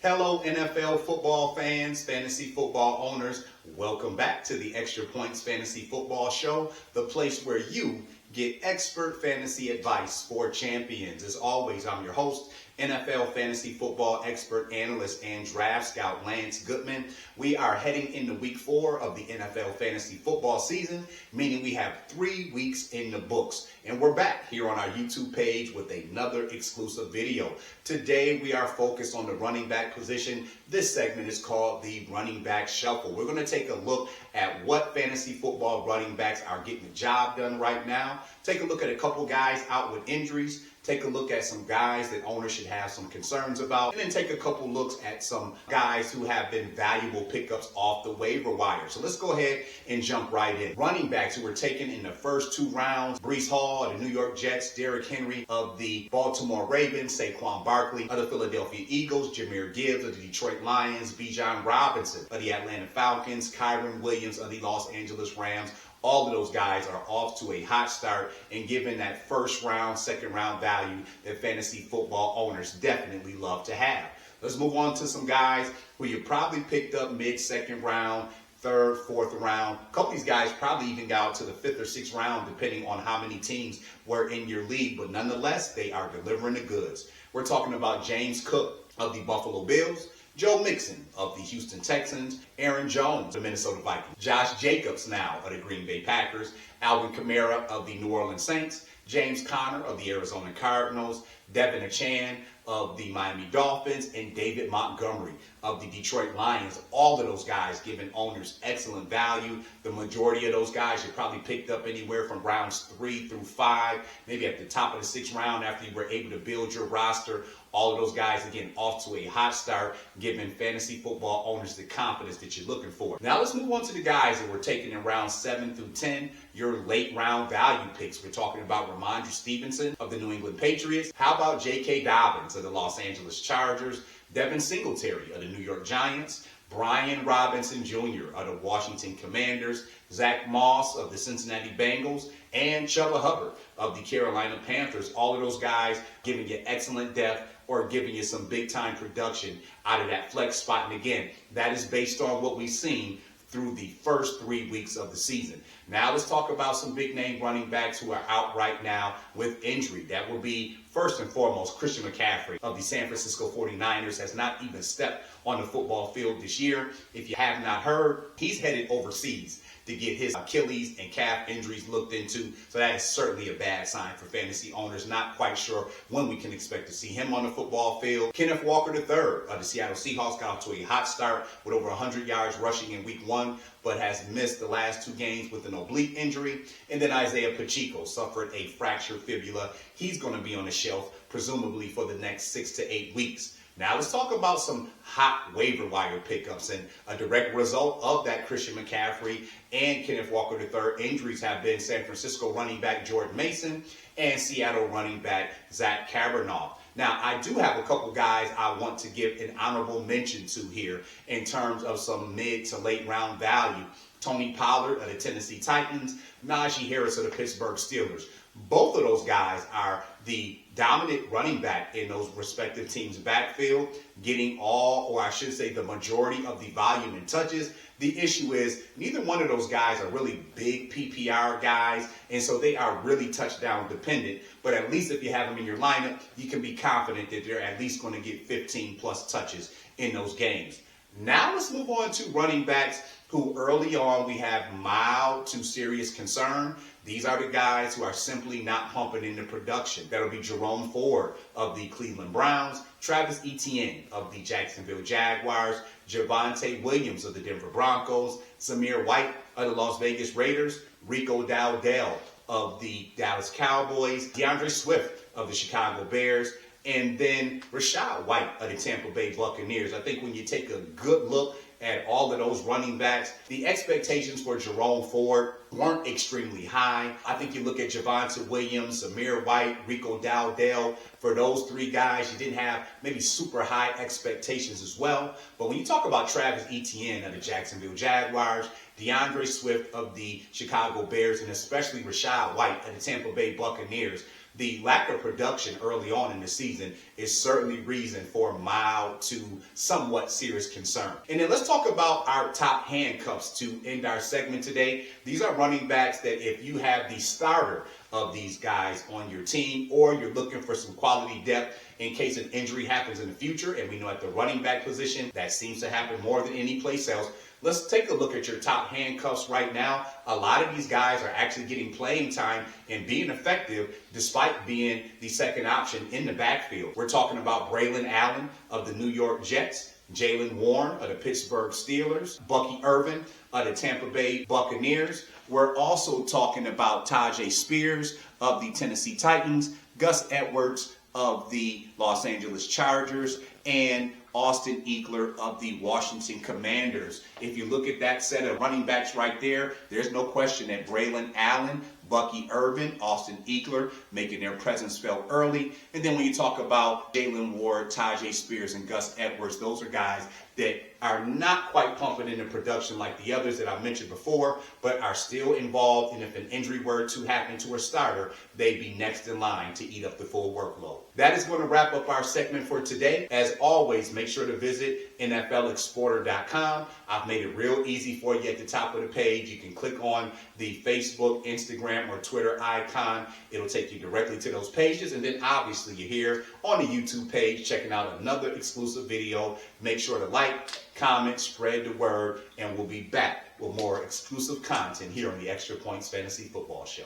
Hello, NFL football fans, fantasy football owners. Welcome back to the Extra Points Fantasy Football Show, the place where you get expert fantasy advice for champions. As always, I'm your host, NFL fantasy football expert, analyst, and draft scout Lance Goodman. We are heading into week 4 of the NFL fantasy football season, meaning we have 3 weeks in the books. And we're back here on our YouTube page with another exclusive video. Today, we are focused on the running back position. This segment is called the running back shuffle. We're going to take a look at what fantasy football running backs are getting the job done right now. Take a look at a couple guys out with injuries. Take a look at some guys that owners should have some concerns about. And then take a couple looks at some guys who have been valuable pickups off the waiver wire. So let's go ahead and jump right in. Running backs who were taken in the first 2 rounds. Breece Hall of the New York Jets. Derrick Henry of the Baltimore Ravens. Saquon Barkley of the Philadelphia Eagles. Jahmyr Gibbs of the Detroit Lions. Bijan Robinson of the Atlanta Falcons. Kyren Williams of the Los Angeles Rams. All of those guys are off to a hot start and given that first round, second round value that fantasy football owners definitely love to have. Let's move on to some guys who you probably picked up mid-second round, 3rd, 4th round. A couple of these guys probably even got out to the 5th or 6th round depending on how many teams were in your league, but nonetheless, they are delivering the goods. We're talking about James Cook of the Buffalo Bills, Joe Mixon of the Houston Texans, Aaron Jones of the Minnesota Vikings, Josh Jacobs now of the Green Bay Packers, Alvin Kamara of the New Orleans Saints, James Conner of the Arizona Cardinals, Devin Achane of the Miami Dolphins, and David Montgomery of the Detroit Lions. All of those guys giving owners excellent value. The majority of those guys you probably picked up anywhere from rounds 3 through 5, maybe at the top of the 6th round after you were able to build your roster. All of those guys, again, off to a hot start, giving fantasy football owners the confidence that you're looking for. Now let's move on to the guys that were taken in rounds 7 through 10, your late round value picks. We're talking about Ramondre Stevenson of the New England Patriots. How about J.K. Dobbins of the Los Angeles Chargers, Devin Singletary of the New York Giants, Brian Robinson Jr. of the Washington Commanders, Zach Moss of the Cincinnati Bengals, and Chuba Hubbard of the Carolina Panthers. All of those guys giving you excellent depth or giving you some big-time production out of that flex spot. And again, that is based on what we've seen through the first 3 weeks of the season. Now let's talk about some big-name running backs who are out right now with injury. That will be, first and foremost, Christian McCaffrey of the San Francisco 49ers has not even stepped on the football field this year. If you have not heard, he's headed overseas to get his Achilles and calf injuries looked into. So that is certainly a bad sign for fantasy owners. Not quite sure when we can expect to see him on the football field. Kenneth Walker III of the Seattle Seahawks got off to a hot start with over 100 yards rushing in week 1, but has missed the last 2 games with an oblique injury. And then Isaiah Pacheco suffered a fractured fibula. He's going to be on the shelf, presumably for the next 6 to 8 weeks. Now let's talk about some hot waiver wire pickups, and a direct result of that Christian McCaffrey and Kenneth Walker III injuries have been San Francisco running back Jordan Mason and Seattle running back Zach Cabernaugh. Now, I do have a couple guys I want to give an honorable mention to here in terms of some mid to late round value. Tony Pollard of the Tennessee Titans, Najee Harris of the Pittsburgh Steelers. Both of those guys are the dominant running back in those respective teams' backfield, getting all, or I should say the majority of the volume and touches. The issue is neither one of those guys are really big PPR guys, and so they are really touchdown dependent. But at least if you have them in your lineup, you can be confident that they're at least going to get 15 plus touches in those games. Now let's move on to running backs who early on we have mild to serious concern. These are the guys who are simply not pumping into production. That'll be Jerome Ford of the Cleveland Browns, Travis Etienne of the Jacksonville Jaguars, Javonte Williams of the Denver Broncos, Zamir White of the Las Vegas Raiders, Rico Dowdell of the Dallas Cowboys, DeAndre Swift of the Chicago Bears, and then Rachaad White of the Tampa Bay Buccaneers. I think when you take a good look at all of those running backs, the expectations for Jerome Ford weren't extremely high. I think you look at Javonte Williams, Zamir White, Rico Dowdell. For those 3 guys, you didn't have maybe super high expectations as well. But when you talk about Travis Etienne of the Jacksonville Jaguars, DeAndre Swift of the Chicago Bears, and especially Rachaad White of the Tampa Bay Buccaneers, the lack of production early on in the season is certainly reason for mild to somewhat serious concern. And then let's talk about our top handcuffs to end our segment today. These are running backs that if you have the starter of these guys on your team, or you're looking for some quality depth in case an injury happens in the future, and we know at the running back position that seems to happen more than any place else. Let's take a look at your top handcuffs right now. A lot of these guys are actually getting playing time and being effective despite being the second option in the backfield. We're talking about Braylon Allen of the New York Jets, Jalen Warren of the Pittsburgh Steelers, Bucky Irvin of the Tampa Bay Buccaneers. We're also talking about Tajay Spears of the Tennessee Titans, Gus Edwards of the Los Angeles Chargers, and Austin Ekeler of the Washington Commanders. If you look at that set of running backs right there, there's no question that Braylon Allen, Bucky Irvin, Austin Ekeler making their presence felt early. And then when you talk about Jalen Ward, Tajay Spears, and Gus Edwards, those are guys that are not quite pumping into production like the others that I mentioned before, but are still involved. And if an injury were to happen to a starter, they'd be next in line to eat up the full workload. That is going to wrap up our segment for today. As always, make sure to visit NFLExporter.com. I've made it real easy for you at the top of the page. You can click on the Facebook, Instagram, or Twitter icon. It'll take you directly to those pages. And then obviously you're here on the YouTube page checking out another exclusive video. Make sure to like, comment, spread the word, and we'll be back with more exclusive content here on the Extra Points Fantasy Football Show.